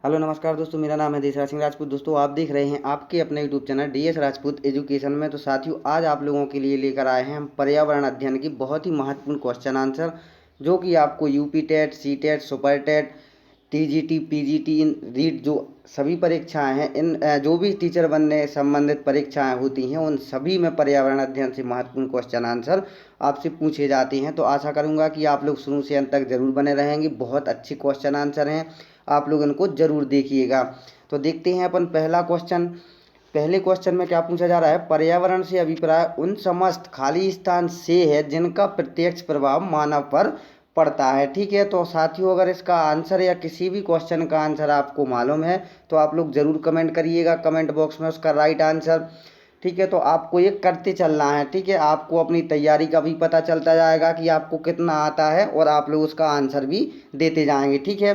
Hello नमस्कार दोस्तों, मेरा नाम है देशराज सिंह राजपूत। दोस्तों आप देख रहे हैं आपके अपने YouTube channel DS Rajput education में। तो साथियों, आज आप लोगों के लिए लेकर आए हैं हम पर्यावरण अध्ययन की बहुत ही महत्वपूर्ण क्वेश्चन आंसर, जो कि आपको UP TET, C TET, super TET, TGT, PGT, इन रीट जो सभी परीक्षाएं हैं, इन जो भी टीचर बनने संबंधित परीक्षाएं होती हैं, उन सभी में पर्यावरण अध्ययन से महत्वपूर्ण क्वेश्चन आंसर आपसे पूछे जाते हैं। तो आशा करूंगा कि आप लोग शुरू से अंत तक जरूर बने रहेंगे। बहुत अच्छे क्वेश्चन आंसर हैं, आप लोग इनको जरूर देखिएगा। तो देखते हैं अपन पहला क्वेश्चन। पहले क्वेश्चन में क्या पूछा जा रहा है, पर्यावरण से अभिप्राय उन समस्त खाली स्थान से है जिनका प्रत्यक्ष प्रभाव मानव पर पड़ता है। ठीक है, तो साथियों अगर इसका आंसर या किसी भी क्वेश्चन का आंसर आपको मालूम है तो आप लोग जरूर कमेंट करिएगा कमेंट बॉक्स में उसका राइट आंसर। ठीक है, तो आपको ये करते चलना है। ठीक है, आपको अपनी तैयारी का भी पता चलता जाएगा कि आपको कितना आता है और आप लोग उसका आंसर भी देते जाएंगे। ठीक है,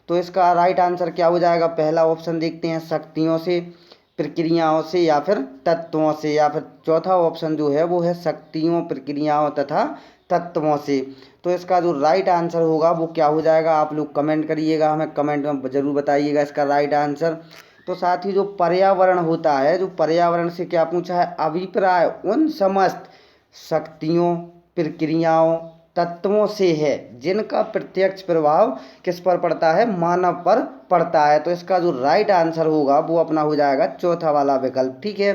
तो इसका राइट आंसर क्या हो जाएगा, पहला ऑप्शन देखते हैं, शक्तियों से, प्रक्रियाओं से या फिर तत्वों से, या फिर चौथा ऑप्शन जो है वो है शक्तियों, प्रक्रियाओं तथा तत्वों से। तो इसका जो राइट आंसर होगा वो क्या हो जाएगा, आप लोग कमेंट करिएगा, हमें कमेंट में ज़रूर बताइएगा इसका राइट आंसर। तो साथ ही जो पर्यावरण होता है, जो पर्यावरण से क्या पूछा है, अभिप्राय उन समस्त शक्तियों, प्रक्रियाओं, तत्वों से है जिनका प्रत्यक्ष प्रभाव किस पर पड़ता है, मानव पर पड़ता है। तो इसका जो राइट आंसर होगा वो अपना हो जाएगा चौथा वाला विकल्प। ठीक है,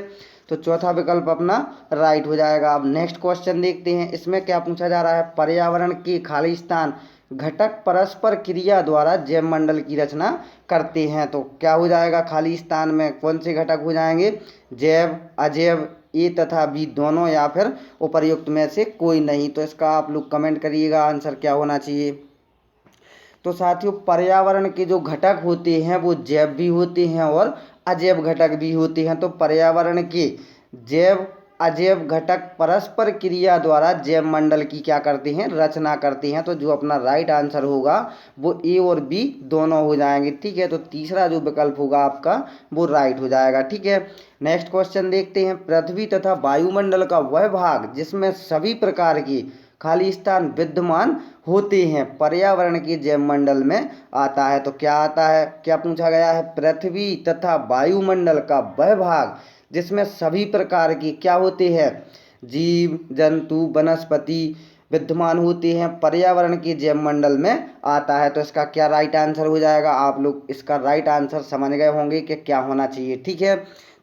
तो चौथा विकल्प अपना राइट हो जाएगा। अब नेक्स्ट क्वेश्चन देखते हैं, इसमें क्या पूछा जा रहा है, पर्यावरण के खाली स्थान घटक परस्पर क्रिया द्वारा जैव मंडल की रचना करते हैं। तो क्या हो जाएगा, खाली स्थान में कौन से घटक हो जाएंगे, जैव, अजैव, ए तथा बी दोनों, या फिर उपर्युक्त में से कोई नहीं। तो इसका आप लोग कमेंट करिएगा आंसर क्या होना चाहिए। तो साथियों, पर्यावरण के जो घटक होते हैं वो जैव भी होते हैं और अजैव घटक भी होते हैं। तो पर्यावरण के जैव, अजैव घटक परस्पर क्रिया द्वारा जैव मंडल की क्या करते हैं, रचना करते हैं। तो जो अपना राइट आंसर होगा वो ए और बी दोनों हो जाएंगे। ठीक है, तो तीसरा जो विकल्प होगा आपका वो राइट हो जाएगा। ठीक है, नेक्स्ट क्वेश्चन देखते हैं, पृथ्वी तथा वायुमंडल का वह भाग जिसमें सभी प्रकार की खाली स्थान विद्यमान होते हैं पर्यावरण के जैव मंडल में आता है। तो क्या आता है, क्या पूछा गया है, पृथ्वी तथा वायुमंडल का वह भाग जिसमें सभी प्रकार की क्या होते हैं, जीव जंतु वनस्पति विद्यमान होते हैं पर्यावरण के जैव मंडल में आता है। तो इसका क्या राइट आंसर हो जाएगा, आप लोग इसका राइट आंसर समझ गए होंगे कि क्या होना चाहिए। ठीक है,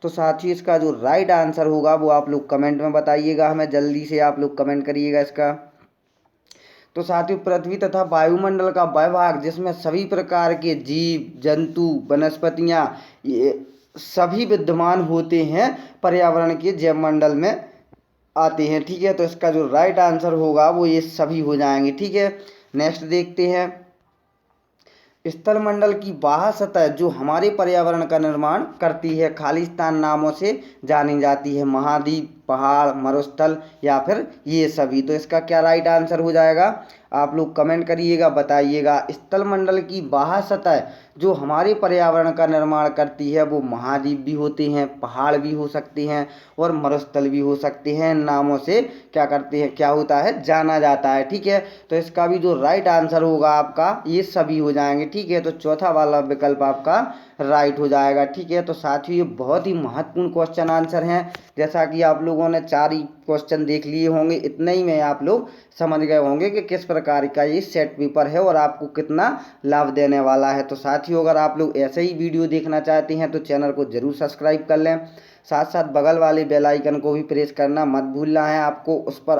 तो साथ ही इसका जो राइट आंसर होगा वो आप लोग कमेंट में बताइएगा, हमें जल्दी से आप लोग कमेंट करिएगा इसका। तो साथियों, पृथ्वी तथा वायुमंडल का वह भाग जिसमें सभी प्रकार के जीव जंतु वनस्पतियाँ ये सभी विद्यमान होते हैं पर्यावरण के जैव मंडल में आते हैं। ठीक है, तो इसका जो राइट आंसर होगा वो ये सभी हो जाएंगे। ठीक है, नेक्स्ट देखते हैं, स्थल मंडल की बाह्य सतह जो हमारे पर्यावरण का निर्माण करती है खाली स्थान नामों से जानी जाती है, महाद्वीप, पहाड़, मरुस्थल या फिर ये सभी। तो इसका क्या राइट आंसर हो जाएगा, आप लोग कमेंट करिएगा, बताइएगा। स्थल मंडल की बाह्य सतह जो हमारे पर्यावरण का निर्माण करती है वो महाद्वीप भी होते हैं, पहाड़ भी हो सकते हैं और मरुस्थल भी हो सकते हैं, नामों से क्या करते हैं, क्या होता है, जाना जाता है। ठीक है, तो इसका भी जो राइट आंसर होगा आपका ये सभी हो जाएंगे। ठीक है, तो चौथा वाला विकल्प आपका राइट हो जाएगा। ठीक है, तो साथियों ये बहुत ही महत्वपूर्ण क्वेश्चन आंसर हैं। जैसा कि आप लोगों ने 4 ही क्वेश्चन देख लिए होंगे, इतने ही में आप लोग समझ गए होंगे कि किस प्रकार का ये सेट पेपर है और आपको कितना लाभ देने वाला है। तो साथियों अगर आप लोग ऐसे ही वीडियो देखना चाहते हैं तो चैनल को जरूर सब्सक्राइब कर लें, साथ साथ बगल वाले बेल आइकन को भी प्रेस करना मत भूलना है। आपको उस पर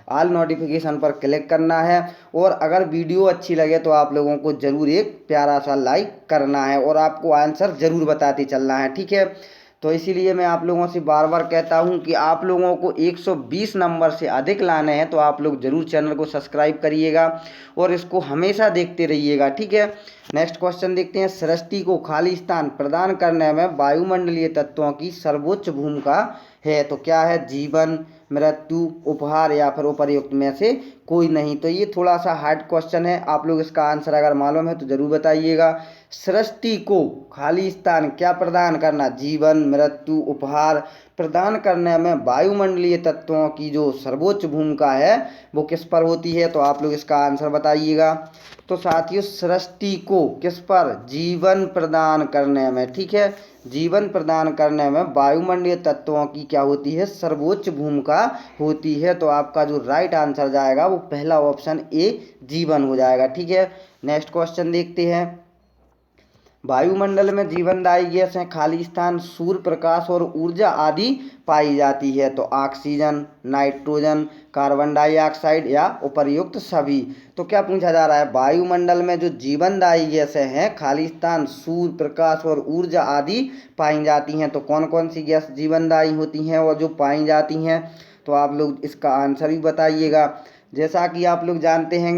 आल नोटिफिकेशन पर क्लिक करना है और अगर वीडियो अच्छी लगे तो आप लोगों को ज़रूर एक प्यारा सा लाइक करना है और आपको आंसर ज़रूर बताते चलना है। ठीक है, तो इसीलिए मैं आप लोगों से बार बार कहता हूं कि आप लोगों को 120 नंबर से अधिक लाने हैं तो आप लोग ज़रूर चैनल को सब्सक्राइब करिएगा और इसको हमेशा देखते रहिएगा। ठीक है, नेक्स्ट क्वेश्चन देखते हैं, सृष्टि को खाली स्थान प्रदान करने में वायुमंडलीय तत्वों की सर्वोच्च भूमिका है। तो क्या है, जीवन, मृत्यु, उपहार या फिर उपर्युक्त में से कोई नहीं। तो ये थोड़ा सा हार्ड क्वेश्चन है, आप लोग इसका आंसर अगर मालूम है तो ज़रूर बताइएगा। सृष्टि को खाली स्थान क्या प्रदान करना, जीवन, मृत्यु, उपहार प्रदान करने में वायुमंडलीय तत्वों की जो सर्वोच्च भूमिका है वो किस पर होती है? तो आप लोग इसका आंसर बताइएगा। तो साथियों सृष्टि को किस पर, जीवन प्रदान करने में, ठीक है, जीवन प्रदान करने में वायुमंडलीय तत्वों की क्या होती है, सर्वोच्च भूमिका होती है। तो आपका जो राइट आंसर जाएगा वो पहला ऑप्शन ए जीवन हो जाएगा, ठीक है। नेक्स्ट क्वेश्चन देखते हैं। वायुमंडल में जीवनदायी गैस है खाली स्थान, सूर्य प्रकाश और ऊर्जा आदि पाई जाती है। तो ऑक्सीजन, नाइट्रोजन, कार्बन डाइऑक्साइड या उपर्युक्त सभी। तो क्या पूछा जा रहा है, वायुमंडल में जो जीवनदायी गैसें हैं खाली स्थान, सूर्य प्रकाश और ऊर्जा आदि पाई जाती हैं। तो कौन कौन सी गैस जीवनदायी होती हैं और जो पाई जाती हैं? तो आप लोग इसका आंसर भी बताइएगा। जैसा कि आप लोग जानते हैं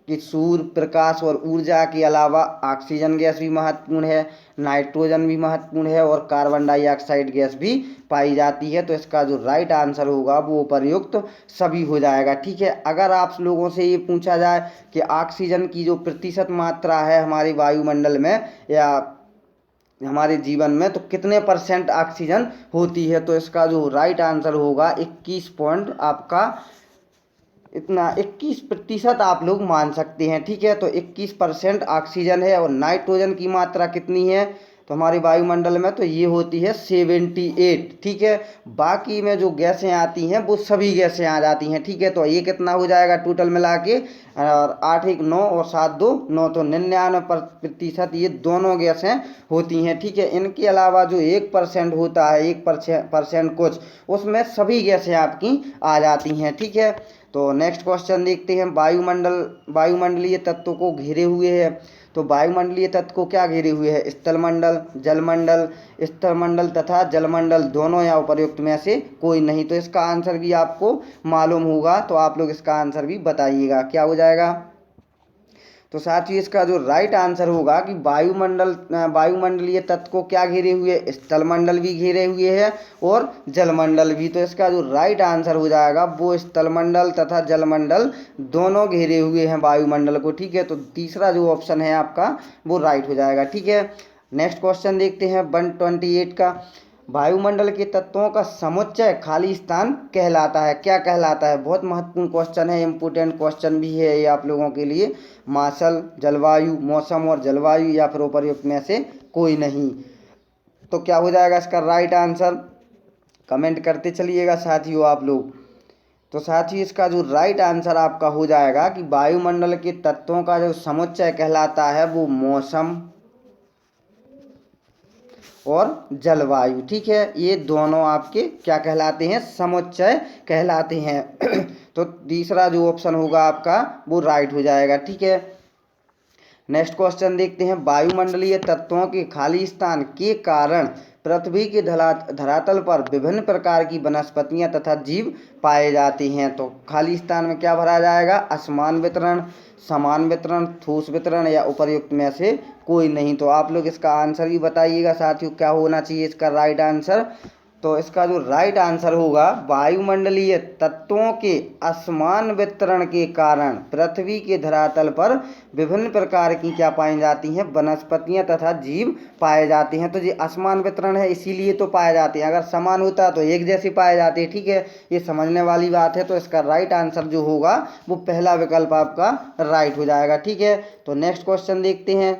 कि सूर्य प्रकाश और ऊर्जा के अलावा ऑक्सीजन गैस भी महत्वपूर्ण है, नाइट्रोजन भी महत्वपूर्ण है और कार्बन डाइऑक्साइड गैस भी पाई जाती है। तो इसका जो राइट आंसर होगा वो उपर्युक्त सभी हो जाएगा, ठीक है। अगर आप लोगों से ये पूछा जाए कि ऑक्सीजन की जो प्रतिशत मात्रा है हमारे वायुमंडल में या हमारे जीवन में, तो कितने % ऑक्सीजन होती है? तो इसका जो राइट आंसर होगा 21 पॉइंट आपका इतना 21% आप लोग मान सकते हैं, ठीक है। तो 21% ऑक्सीजन है और नाइट्रोजन की मात्रा कितनी है तो हमारी वायुमंडल में, तो ये होती है 78, ठीक है। बाकी में जो गैसें आती हैं वो सभी गैसें आ जाती हैं, ठीक है। तो ये कितना हो जाएगा टोटल मिला के, और 8 1 9 और 7 2 9, तो 99% ये दोनों गैसें होती हैं, ठीक है। इनके अलावा जो 1% होता है, 1% कुछ, उसमें सभी गैसें आपकी आ जाती हैं, ठीक है। तो नेक्स्ट क्वेश्चन देखते हैं। वायुमंडलीय तत्व को घेरे हुए है। तो वायुमंडलीय तत्व को क्या घेरे हुए है? स्थलमंडल, जलमंडल, स्थलमंडल तथा जलमंडल दोनों या उपर्युक्त में से कोई नहीं। तो इसका आंसर भी आपको मालूम होगा, तो आप लोग इसका आंसर भी बताइएगा क्या हो जाएगा। तो साथ ही इसका जो राइट आंसर होगा कि वायुमंडलीय तत्व को क्या घेरे हुए, स्थलमंडल भी घेरे हुए है और जलमंडल भी। तो इसका जो राइट आंसर हो जाएगा वो स्थलमंडल तथा जलमंडल दोनों घेरे हुए हैं वायुमंडल को, ठीक है। तो तीसरा जो ऑप्शन है आपका वो राइट हो जाएगा, ठीक है। नेक्स्ट क्वेश्चन देखते हैं 128 का। वायुमंडल के तत्वों का समुच्चय खाली स्थान कहलाता है, क्या कहलाता है? बहुत महत्वपूर्ण क्वेश्चन है, इंपोर्टेंट क्वेश्चन भी है ये आप लोगों के लिए। मासल, जलवायु, मौसम और जलवायु या फिर उपर्युक्त में से कोई नहीं। तो क्या हो जाएगा इसका राइट आंसर? कमेंट करते चलिएगा साथियों आप लोग। तो साथ ही इसका जो राइट आंसर आपका हो जाएगा कि वायुमंडल के तत्वों का जो समुच्चय कहलाता है वो मौसम और जलवायु, ठीक है। ये दोनों आपके क्या कहलाते हैं? समुच्चय कहलाते हैं। तो तीसरा जो ऑप्शन होगा आपका वो राइट हो जाएगा, ठीक है। नेक्स्ट क्वेश्चन देखते हैं। वायुमंडलीय तत्वों के खाली स्थान के कारण पृथ्वी के धरातल पर विभिन्न प्रकार की वनस्पतियां तथा जीव पाए जाते हैं। तो खाली स्थान में क्या भरा जाएगा? असमान वितरण, समान वितरण, ठोस वितरण या उपर्युक्त में से कोई नहीं। तो आप लोग इसका आंसर भी बताइएगा साथियों, क्या होना चाहिए इसका राइट आंसर। तो इसका जो राइट आंसर होगा, वायुमंडलीय तत्वों के असमान वितरण के कारण पृथ्वी के धरातल पर विभिन्न प्रकार की क्या पाई जाती हैं? वनस्पतियां तथा जीव पाए जाते हैं। तो ये असमान वितरण है इसीलिए तो पाए जाते हैं, अगर समान होता तो एक जैसे पाए जाते, ठीक है। ये समझने वाली बात है। तो इसका राइट आंसर जो होगा वो पहला विकल्प आपका राइट हो जाएगा, ठीक है। तो नेक्स्ट क्वेश्चन देखते हैं।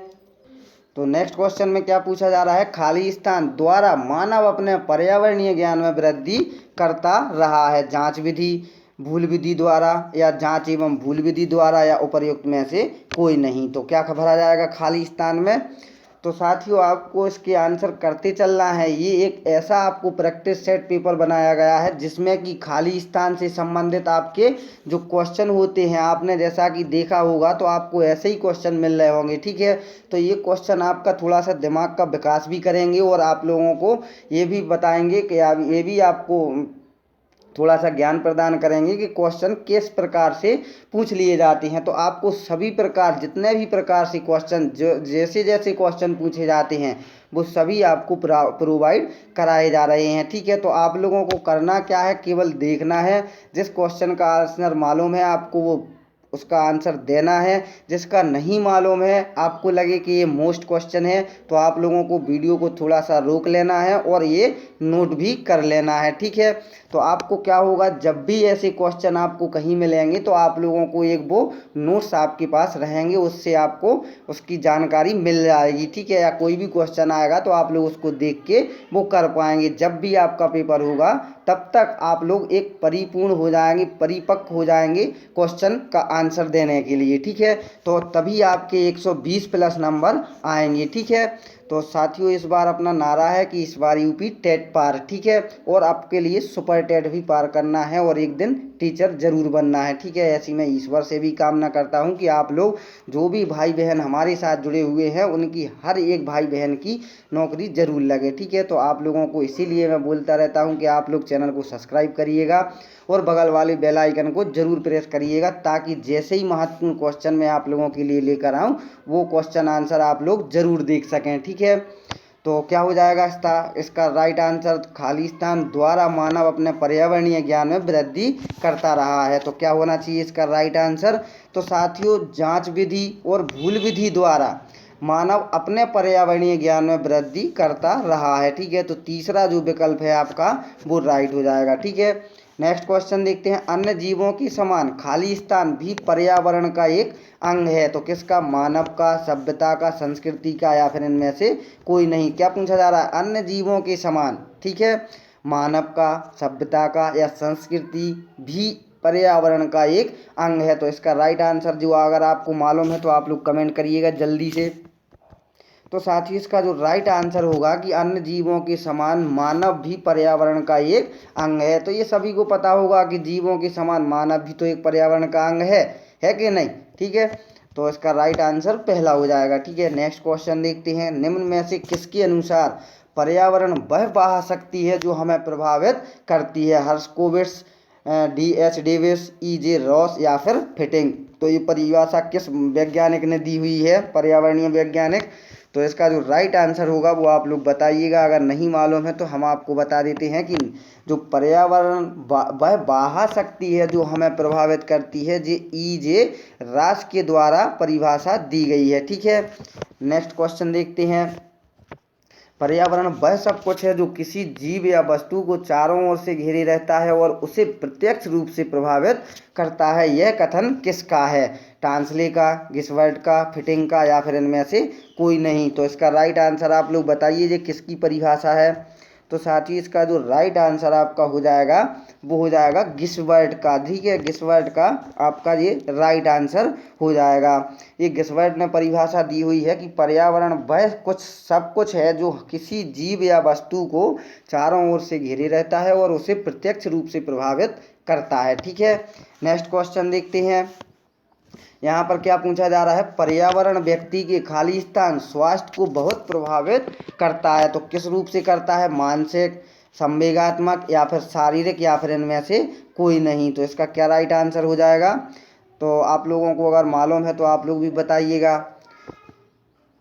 तो नेक्स्ट क्वेश्चन में क्या पूछा जा रहा है? खाली स्थान द्वारा मानव अपने पर्यावरणीय ज्ञान में वृद्धि करता रहा है, जांच विधि, भूल विधि द्वारा या जांच एवं भूल विधि द्वारा या उपर्युक्त में से कोई नहीं। तो क्या भरा जाएगा खाली स्थान में? तो साथियों आपको इसके आंसर करते चलना है। ये एक ऐसा आपको प्रैक्टिस सेट पेपर बनाया गया है जिसमें कि खाली स्थान से संबंधित आपके जो क्वेश्चन होते हैं, आपने जैसा कि देखा होगा तो आपको ऐसे ही क्वेश्चन मिल रहे होंगे, ठीक है। तो ये क्वेश्चन आपका थोड़ा सा दिमाग का विकास भी करेंगे और आप लोगों को ये भी बताएंगे कि ये भी आपको थोड़ा सा ज्ञान प्रदान करेंगे कि क्वेश्चन किस प्रकार से पूछ लिए जाते हैं। तो आपको सभी प्रकार, जितने भी प्रकार से क्वेश्चन, जो जैसे जैसे क्वेश्चन पूछे जाते हैं वो सभी आपको प्रोवाइड कराए जा रहे हैं, ठीक है। तो आप लोगों को करना क्या है, केवल देखना है। जिस क्वेश्चन का आंसर मालूम है आपको वो उसका आंसर देना है। जिसका नहीं मालूम है, आपको लगे कि ये मोस्ट क्वेश्चन है, तो आप लोगों को वीडियो को थोड़ा सा रोक लेना है और ये नोट भी कर लेना है, ठीक है। तो आपको क्या होगा, जब भी ऐसे क्वेश्चन आपको कहीं मिलेंगे तो आप लोगों को एक वो नोट्स आपके पास रहेंगे, उससे आपको उसकी जानकारी मिल जाएगी, ठीक है। या कोई भी क्वेश्चन आएगा तो आप लोग उसको देख के वो कर पाएंगे। जब भी आपका पेपर होगा तब तक आप लोग एक परिपूर्ण हो जाएंगे, परिपक्व हो जाएंगे क्वेश्चन का आंसर देने के लिए, ठीक है। तो तभी आपके 120 प्लस नंबर आएंगे, ठीक है। तो साथियों, इस बार अपना नारा है कि इस बार यूपी टेट पार, ठीक है। और आपके लिए सुपर टेट भी पार करना है और एक दिन टीचर जरूर बनना है, ठीक है। ऐसी मैं ईश्वर से भी कामना करता हूं कि आप लोग जो भी भाई बहन हमारे साथ जुड़े हुए हैं उनकी हर एक भाई बहन की नौकरी जरूर लगे, ठीक है। तो आप लोगों को इसीलिए मैं बोलता रहता हूं कि आप लोग चैनल को सब्सक्राइब करिएगा और बगल वाले बेल आइकन को जरूर प्रेस करिएगा, ताकि जैसे ही महत्वपूर्ण क्वेश्चन मैं आप लोगों के लिए लेकर आऊँ वो क्वेश्चन आंसर आप लोग जरूर देख सकें, ठीक है। तो क्या हो जाएगा इसका राइट आंसर, खाली स्थान द्वारा मानव अपने पर्यावरणीय ज्ञान में वृद्धि करता रहा है। तो क्या होना चाहिए इसका राइट आंसर। तो साथियों, जांच विधि और भूल विधि द्वारा मानव अपने पर्यावरणीय ज्ञान में वृद्धि करता रहा है, ठीक है। तो तीसरा जो विकल्प है आपका वो राइट हो जाएगा, ठीक है। नेक्स्ट क्वेश्चन देखते हैं, अन्य जीवों की समान खाली स्थान भी पर्यावरण का एक अंग है। तो किसका, मानव का, सभ्यता का, संस्कृति का, या फिर इनमें से कोई नहीं। क्या पूछा जा रहा है, अन्य जीवों के समान, ठीक है, मानव का, सभ्यता का या संस्कृति भी पर्यावरण का एक अंग है। तो इसका राइट आंसर जो अगर आपको मालूम है तो आप लोग कमेंट करिएगा जल्दी से। तो साथ ही इसका जो राइट आंसर होगा कि अन्य जीवों के समान मानव भी पर्यावरण का एक अंग है। तो ये सभी को पता होगा कि जीवों के समान मानव भी तो एक पर्यावरण का अंग है कि नहीं, ठीक है। तो इसका राइट आंसर पहला हो जाएगा, ठीक है। नेक्स्ट क्वेश्चन देखते हैं, निम्न में से किसके अनुसार पर्यावरण वह बाह्य शक्ति है जो हमें प्रभावित करती है, हर्स्कोविट्ज़, D.H. Davis, E.J. रॉस या फिर फिटिंग। तो ये परिभाषा किस वैज्ञानिक ने दी हुई है, पर्यावरणीय वैज्ञानिक। तो इसका जो राइट आंसर होगा वो आप लोग बताइएगा, अगर नहीं मालूम है तो हम आपको बता देते हैं कि जो पर्यावरण वह बाह्य शक्ति है जो हमें प्रभावित करती है, ये E.J. रॉस के द्वारा परिभाषा दी गई है, ठीक है। नेक्स्ट क्वेश्चन देखते हैं, पर्यावरण वह सब कुछ है जो किसी जीव या वस्तु को चारों ओर से घेरे रहता है और उसे प्रत्यक्ष रूप से प्रभावित करता है। यह कथन किसका है, टांसले का, गिसवर्ट का, फिटिंग का या फिर इनमें से कोई नहीं। तो इसका राइट आंसर आप लोग बताइए ये किसकी परिभाषा है। तो साथ ही इसका जो राइट आंसर आपका हो जाएगा वो हो जाएगा गिसवर्ट का, ठीक है। गिसवर्ट का आपका ये राइट आंसर हो जाएगा। ये गिसवर्ट ने परिभाषा दी हुई है कि पर्यावरण वह कुछ सब कुछ है जो किसी जीव या वस्तु को चारों ओर से घेरे रहता है और उसे प्रत्यक्ष रूप से प्रभावित करता है, ठीक है। नेक्स्ट क्वेश्चन देखते हैं, यहाँ पर क्या पूछा जा रहा है, पर्यावरण व्यक्ति के खाली स्थान स्वास्थ्य को बहुत प्रभावित करता है। तो किस रूप से करता है, मानसिक, संवेगात्मक या फिर शारीरिक या फिर इनमें से कोई नहीं। तो इसका क्या राइट आंसर हो जाएगा। तो आप लोगों को अगर मालूम है तो आप लोग भी बताइएगा।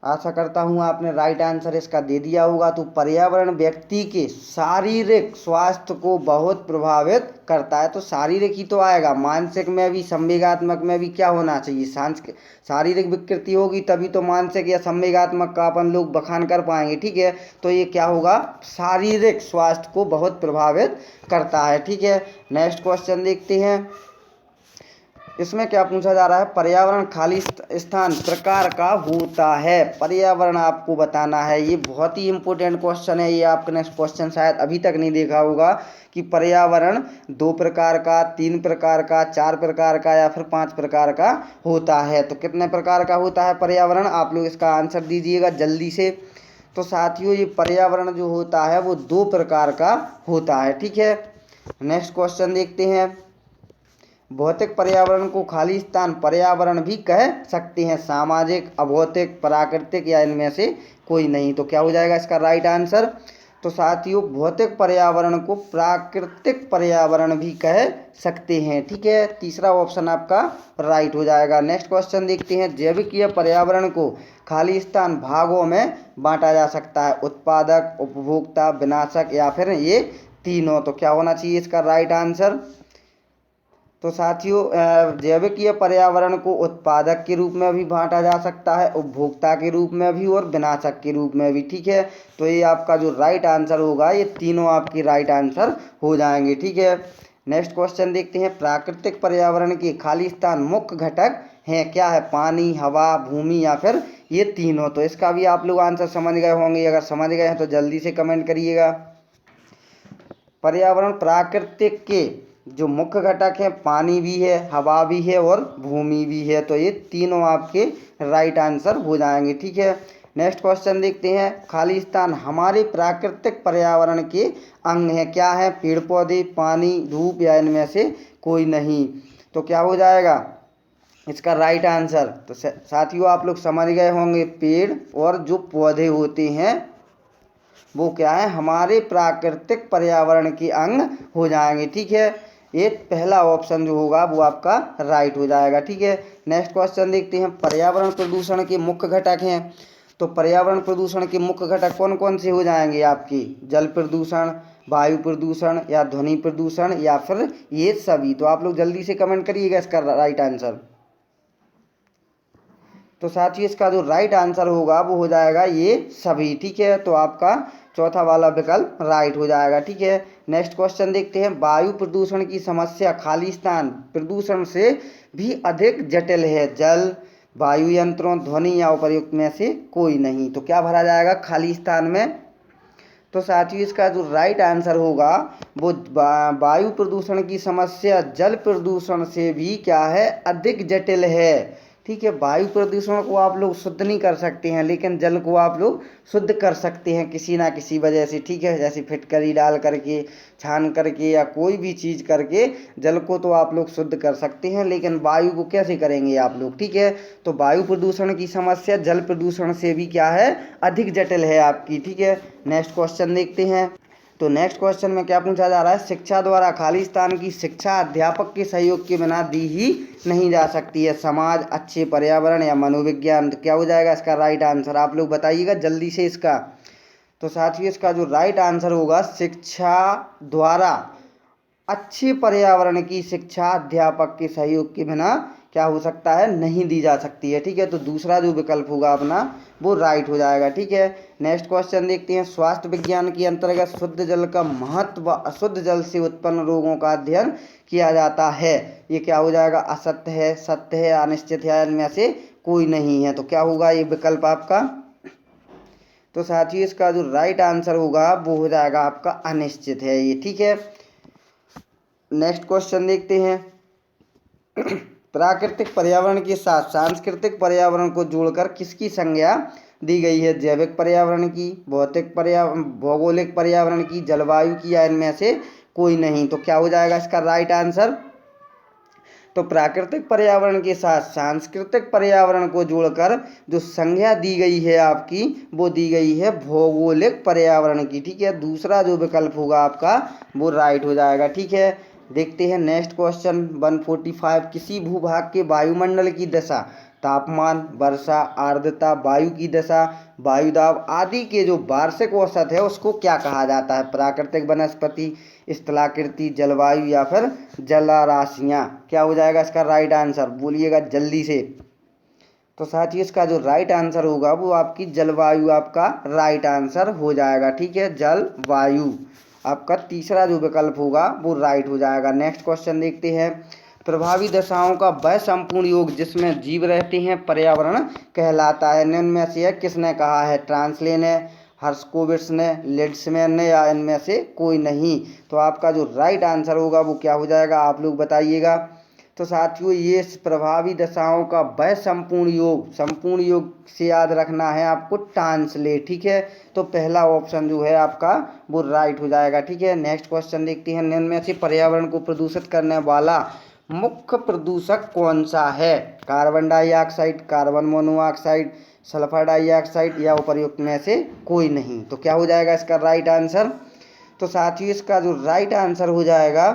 आशा करता हूँ आपने राइट आंसर इसका दे दिया होगा। तो पर्यावरण व्यक्ति के शारीरिक स्वास्थ्य को बहुत प्रभावित करता है। तो शारीरिक ही तो आएगा, मानसिक में भी संवेगात्मक में भी क्या होना चाहिए, शारीरिक विकृति होगी तभी तो मानसिक या संवेगात्मक का अपन लोग बखान कर पाएंगे, ठीक है। तो ये क्या होगा, शारीरिक स्वास्थ्य को बहुत प्रभावित करता है, ठीक है। नेक्स्ट क्वेश्चन देखते हैं, इसमें क्या पूछा जा रहा है, पर्यावरण खाली स्थान प्रकार का होता है। पर्यावरण आपको बताना है, ये बहुत ही इंपॉर्टेंट क्वेश्चन है। ये आपने नेक्स्ट क्वेश्चन शायद अभी तक नहीं देखा होगा कि पर्यावरण 2 प्रकार का, 3 प्रकार का, 4 प्रकार का या फिर 5 प्रकार का होता है। तो कितने प्रकार का होता है पर्यावरण, आप लोग इसका आंसर दीजिएगा जल्दी से। तो साथियों, ये पर्यावरण जो होता है वो 2 प्रकार का होता है, ठीक है। नेक्स्ट क्वेश्चन देखते हैं, भौतिक पर्यावरण को खाली स्थान पर्यावरण भी कह सकते हैं, सामाजिक, अभौतिक, प्राकृतिक या इनमें से कोई नहीं। तो क्या हो जाएगा इसका राइट आंसर। तो साथियों, भौतिक पर्यावरण को प्राकृतिक पर्यावरण भी कह सकते हैं, ठीक है। तीसरा ऑप्शन आपका राइट हो जाएगा। नेक्स्ट क्वेश्चन देखते हैं, जैविकीय पर्यावरण को खाली स्थान भागों में बांटा जा सकता है, उत्पादक, उपभोक्ता, विनाशक या फिर ये तीनों। तो क्या होना चाहिए इसका राइट आंसर। तो साथियों जैविक या पर्यावरण को उत्पादक के रूप में भी बांटा जा सकता है, उपभोक्ता के रूप में भी और विनाशक के रूप में भी। ठीक है, तो ये आपका जो राइट आंसर होगा, ये तीनों आपकी राइट आंसर हो जाएंगे। ठीक है, नेक्स्ट क्वेश्चन देखते हैं। प्राकृतिक पर्यावरण के खाली स्थान मुख्य घटक हैं, क्या है? पानी, हवा, भूमि या फिर ये तीनों। तो इसका भी आप लोग आंसर समझ गए होंगे, अगर समझ गए हैं तो जल्दी से कमेंट करिएगा। पर्यावरण प्राकृतिक के जो मुख्य घटक हैं, पानी भी है, हवा भी है और भूमि भी है। तो ये तीनों आपके राइट आंसर हो जाएंगे। ठीक है, नेक्स्ट क्वेश्चन देखते हैं। खाली स्थान हमारे प्राकृतिक पर्यावरण के अंग हैं, क्या है? पेड़ पौधे, पानी, धूप या इनमें से कोई नहीं। तो क्या हो जाएगा इसका राइट आंसर? तो साथियों आप लोग समझ गए होंगे, पेड़ और जो पौधे होते हैं वो क्या है? हमारे प्राकृतिक पर्यावरण के अंग हो जाएंगे। ठीक है, ये पहला ऑप्शन जो होगा वो आपका राइट हो जाएगा। ठीक है, नेक्स्ट क्वेश्चन देखते हैं। पर्यावरण प्रदूषण के मुख्य घटक हैं, तो पर्यावरण प्रदूषण के मुख्य घटक कौन कौन से हो जाएंगे आपकी? जल प्रदूषण, वायु प्रदूषण या ध्वनि प्रदूषण या फिर ये सभी। तो आप लोग जल्दी से कमेंट करिएगा इसका राइट आंसर। तो साथियों इसका जो राइट आंसर होगा वो हो जाएगा ये सभी। ठीक है, तो आपका चौथा वाला विकल्प राइट हो जाएगा। ठीक है, नेक्स्ट क्वेश्चन देखते हैं। वायु प्रदूषण की समस्या खाली स्थान प्रदूषण से भी अधिक जटिल है, जल, वायु यंत्रों, ध्वनि या उपर्युक्त में से कोई नहीं। तो क्या भरा जाएगा खाली स्थान में? तो साथियों इसका जो राइट आंसर होगा वो वायु प्रदूषण की समस्या जल प्रदूषण से भी क्या है? अधिक जटिल है। ठीक है, वायु प्रदूषण को आप लोग शुद्ध नहीं कर सकते हैं, लेकिन जल को आप लोग शुद्ध कर सकते हैं किसी ना किसी वजह से। ठीक है, जैसे फिटकरी डाल करके, छान करके या कोई भी चीज़ करके जल को तो आप लोग शुद्ध कर सकते हैं, लेकिन वायु को कैसे करेंगे आप लोग? ठीक है, तो वायु प्रदूषण की समस्या जल प्रदूषण से भी क्या है? अधिक जटिल है आपकी। ठीक है, नेक्स्ट क्वेश्चन देखते हैं। तो नेक्स्ट क्वेश्चन में क्या पूछा जा रहा है? शिक्षा द्वारा खाली स्थान की शिक्षा अध्यापक के सहयोग के बिना दी ही नहीं जा सकती है, समाज, अच्छे पर्यावरण या मनोविज्ञान। तो क्या हो जाएगा इसका राइट आंसर? आप लोग बताइएगा जल्दी से इसका। तो साथियों इसका जो राइट आंसर होगा, शिक्षा द्वारा अच्छे पर्यावरण की शिक्षा अध्यापक के सहयोग के बिना क्या हो सकता है? नहीं दी जा सकती है। ठीक है, तो दूसरा जो विकल्प होगा अपना वो राइट हो जाएगा। ठीक है, नेक्स्ट क्वेश्चन देखते हैं। स्वास्थ्य विज्ञान के अंतर्गत शुद्ध जल का महत्व, अशुद्ध जल से उत्पन्न रोगों का अध्ययन किया जाता है। ये क्या हो जाएगा? असत्य है, सत्य है, अनिश्चित है, इनमें से कोई नहीं है। तो क्या होगा ये विकल्प आपका? तो साथियों इसका जो राइट आंसर होगा वो हो जाएगा आपका अनिश्चित है ये। ठीक है, नेक्स्ट क्वेश्चन देखते हैं। प्राकृतिक पर्यावरण के साथ सांस्कृतिक पर्यावरण को जोड़कर किसकी संज्ञा दी गई है? जैविक पर्यावरण की, भौतिक पर्यावरण, भौगोलिक पर्यावरण की, जलवायु की या इनमें से कोई नहीं। तो क्या हो जाएगा इसका राइट आंसर? तो प्राकृतिक पर्यावरण के साथ सांस्कृतिक पर्यावरण को जोड़कर जो संज्ञा दी गई है आपकी, वो दी गई है भौगोलिक पर्यावरण की। ठीक है, दूसरा जो विकल्प होगा आपका वो राइट हो जाएगा। ठीक है, देखते हैं नेक्स्ट क्वेश्चन 145। किसी भूभाग के वायुमंडल की दशा, तापमान, वर्षा, आर्द्रता, वायु की दशा, वायुदाब आदि के जो वार्षिक औसत है उसको क्या कहा जाता है? प्राकृतिक, वनस्पति, स्थलाकृति, जलवायु या फिर जलराशियाँ। क्या हो जाएगा इसका राइट आंसर? बोलिएगा जल्दी से। तो साथियों इसका जो राइट आंसर होगा वो आपकी जलवायु आपका राइट आंसर हो जाएगा। ठीक है, जलवायु आपका तीसरा जो विकल्प होगा वो राइट हो जाएगा। नेक्स्ट क्वेश्चन देखते हैं। प्रभावी दशाओं का वह संपूर्ण योग जिसमें जीव रहते हैं पर्यावरण कहलाता है, निम्न में से किसने कहा है? ट्रांसलेन है, हर्स्कोविट्स ने, लिड्समैन ने या इनमें से कोई नहीं। तो आपका जो राइट आंसर होगा वो क्या हो जाएगा? आप लोग बताइएगा। तो साथियों ये प्रभावी दशाओं का वह संपूर्ण योग से याद रखना है आपको ट्रांसलेट। ठीक है, तो पहला ऑप्शन जो है आपका वो राइट हो जाएगा। ठीक है, नेक्स्ट क्वेश्चन देखते हैं। निम्न में से पर्यावरण को प्रदूषित करने वाला मुख्य प्रदूषक कौन सा है? Carbon dioxide, carbon monoxide, sulphur dioxide या उपर्युक्त में से कोई नहीं। तो क्या हो जाएगा इसका राइट आंसर? तो साथियों इसका जो राइट आंसर हो जाएगा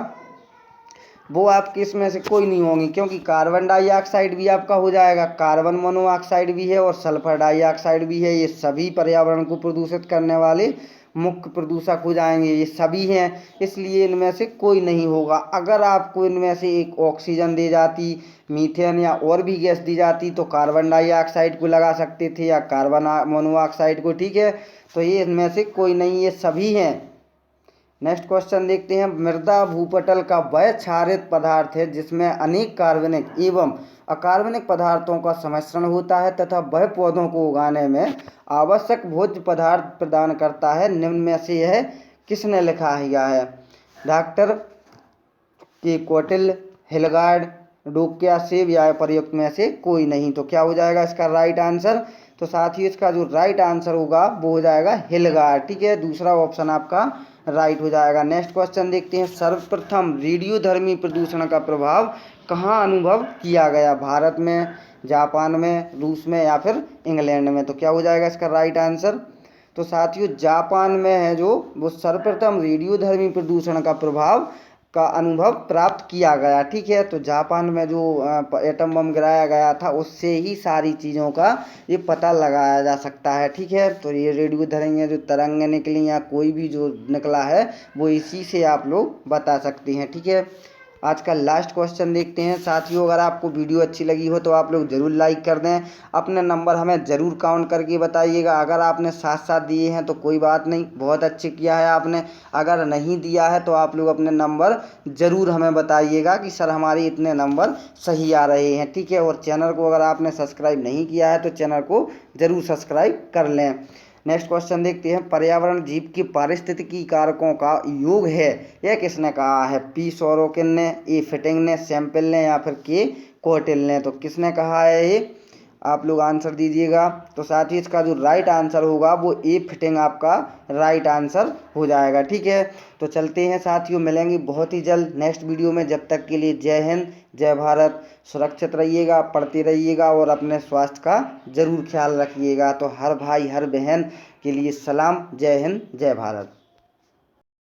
वो आपके इसमें से कोई नहीं होंगी, क्योंकि कार्बन डाइऑक्साइड भी आपका हो जाएगा, कार्बन मोनोऑक्साइड भी है और सल्फर डाइऑक्साइड भी है। ये सभी पर्यावरण को प्रदूषित करने वाले मुख्य प्रदूषक हो जाएंगे, ये सभी हैं, इसलिए इनमें से कोई नहीं होगा। अगर आपको इनमें से एक ऑक्सीजन दी जाती, मीथेन या और भी गैस दी जाती तो कार्बन डाइऑक्साइड को लगा सकते थे या कार्बन मोनोऑक्साइड को, ठीक है। तो ये इनमें से कोई नहीं, ये सभी हैं। नेक्स्ट क्वेश्चन देखते हैं। मृदा भूपटल का वह क्षारित पदार्थ है जिसमें अनेक कार्बनिक एवं अकार्बनिक पदार्थों का सम्मिश्रण होता है तथा वह पौधों को उगाने में आवश्यक भोज्य पदार्थ प्रदान करता है। निम्न में से यह किसने लिखा गया है? डॉक्टर के कौटिल्य, हिलगार्ड, डोक्या, सेब या प्रयुक्त में से कोई नहीं। तो क्या हो जाएगा इसका राइट आंसर? तो साथ ही इसका जो राइट आंसर होगा वो हो जाएगा हिलगार्ड, ठीक है। दूसरा ऑप्शन आपका राइट हो जाएगा। नेक्स्ट क्वेश्चन देखते हैं। सर्वप्रथम रेडियोधर्मी प्रदूषण का प्रभाव कहाँ अनुभव किया गया? भारत में, जापान में, रूस में या फिर इंग्लैंड में? तो क्या हो जाएगा इसका राइट आंसर? तो साथियों जापान में है जो वो सर्वप्रथम रेडियोधर्मी प्रदूषण का प्रभाव का अनुभव प्राप्त किया गया, ठीक है। तो जापान में जो एटम बम गिराया गया था उससे ही सारी चीज़ों का ये पता लगाया जा सकता है, ठीक है। तो ये रेडियोधर्मी जो तरंगें निकली या कोई भी जो निकला है वो इसी से आप लोग बता सकते हैं, ठीक है। आज का लास्ट क्वेश्चन देखते हैं। साथियों अगर आपको वीडियो अच्छी लगी हो तो आप लोग ज़रूर लाइक कर दें। अपने नंबर हमें ज़रूर काउंट करके बताइएगा। अगर आपने साथ साथ दिए हैं तो कोई बात नहीं, बहुत अच्छे किया है आपने। अगर नहीं दिया है तो आप लोग अपने नंबर ज़रूर हमें बताइएगा कि सर हमारे इतने नंबर सही आ रहे हैं, ठीक है। और चैनल को अगर आपने सब्सक्राइब नहीं किया है तो चैनल को ज़रूर सब्सक्राइब कर लें। नेक्स्ट क्वेश्चन देखते हैं। पर्यावरण जीव के पारिस्थितिकी कारकों का योग है, यह किसने कहा है? पी सोरोकिन ने, ए फिटिंग ने, सैम्पल ने या फिर के कौटिल्य ने? तो किसने कहा है ये? आप लोग आंसर दीजिएगा। तो साथ ही इसका जो राइट आंसर होगा वो ए फिटिंग आपका राइट आंसर हो जाएगा, ठीक है। तो चलते हैं साथियों, मिलेंगे बहुत ही जल्द नेक्स्ट वीडियो में। जब तक के लिए जय हिंद, जय भारत। सुरक्षित रहिएगा, पढ़ते रहिएगा और अपने स्वास्थ्य का ज़रूर ख्याल रखिएगा। तो हर भाई हर बहन के लिए सलाम। जय हिंद, जय भारत।